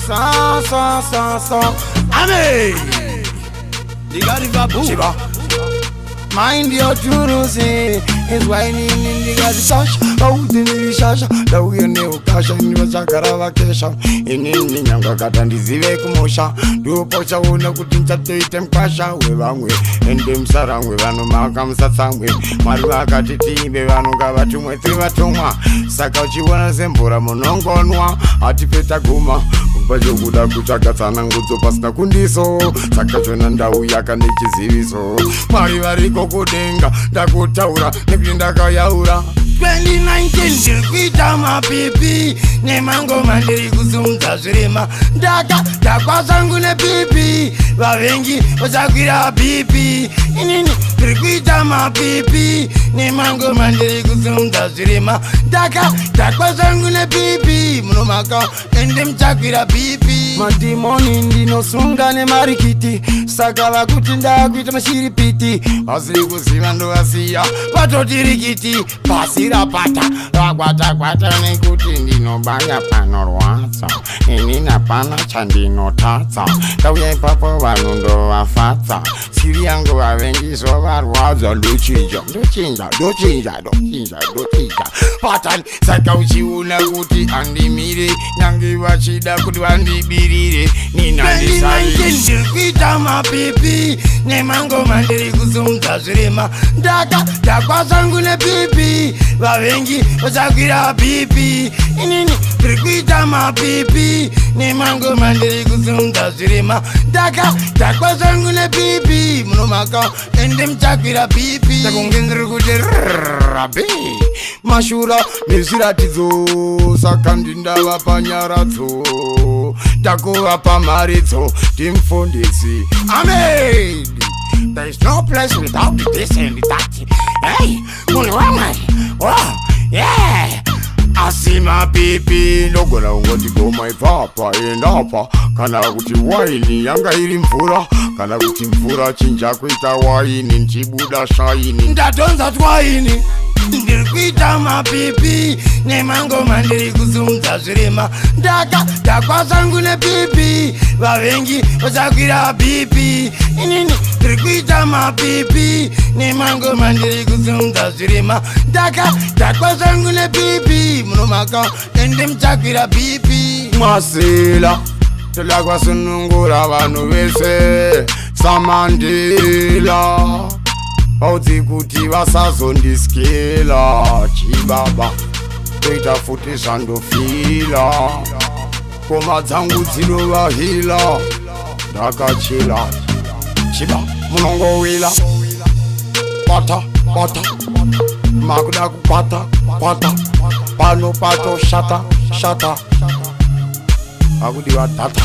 So. Amen. Shiba. Mind your jurusi is whining in the sash. Out in the shash, the way new cash and was a vacation. In Nyanga Katandizive Kumosha, do Pocha Una Kutinta Tatum Pasha, with Angwe, and Dim Sarang with Anumakam Satsangwe, Maruaka Titi, Bevano Gavatuma, Trivatuma, Sakachi Wanazembura Monongonwa, Atipeta Guma. Bajoguda kuchakatana nguzo pasna kundiso Sakachonanda uyaka nechiziviso Mari variko kudenga Ndakutaura nekrinda kayaura 2019 ndikuita mapipi Nemango mandiri kuzunza zvirema Ndaka ndakwazangu nepipi Vavengi vachakwira pipi Inini ndikuita mapipi Nemango mandiri kuzunza zvirema Ndaka ndakwazangu nepipi Munomaka ende mchakwira pipi Madimoni ndinosunga nemarikiti Saka vakuti ndakuita mashiripiti Vasiri kuziva ndovasiya vatotirikiti Pasi rapata Rakwata nekuti ndinobaya panorwadza Inina pana chandinotatsa Kauya ipapo vanhu ndovafatsa Siri yangu vavengiso varwadza Ndochinja Patani saka uchiona kuti andimire Nyange vachida kuti vandibirire Nina ndikuita mapipi Nemango mandiri kuzunza zvirema Ndaka ndakwazangu nepipi Vavengi vachakwira pipi Inini ndikuita mapipi Nemango mandiri kuzunza zvirema Ndaka ndakwazangu nepipi Munomaka ende mchakwira pipi Takunge ndiri kuti rabi Mashura nezviratidzo Saka ndindava panyaradzo Takova pamaridzo Timfundisi Amen. There is no place without this and that. Hey, oh, yeah. Asima pipi Nogona ungoti goma ipapa Endapa Kana kuti waini Yanga iri mvura Kana kuti mvura chinja kuita waini Nchibuda shaini Ndatonza twaini Ndikuita mapipi Nemango mandiri kuzunza zvirema Ndaka ndakwazangu nepipi Vavengi vachakwira pipi Inini ndikuita mapipi Nemango mandiri kuzunza zvirema Ndaka ndakwazangu nepipi Munomaka ende mchakwira pipi Masila Telakwa sunungura vanhu vese Samandila Auti kuti vasazondiskela Chibaba Toita futi sandofila Koma dzangu dzinovahila Ndakachila Chiba munongo wila Pata Makuda kupata Pano pato shata Akudiwa tata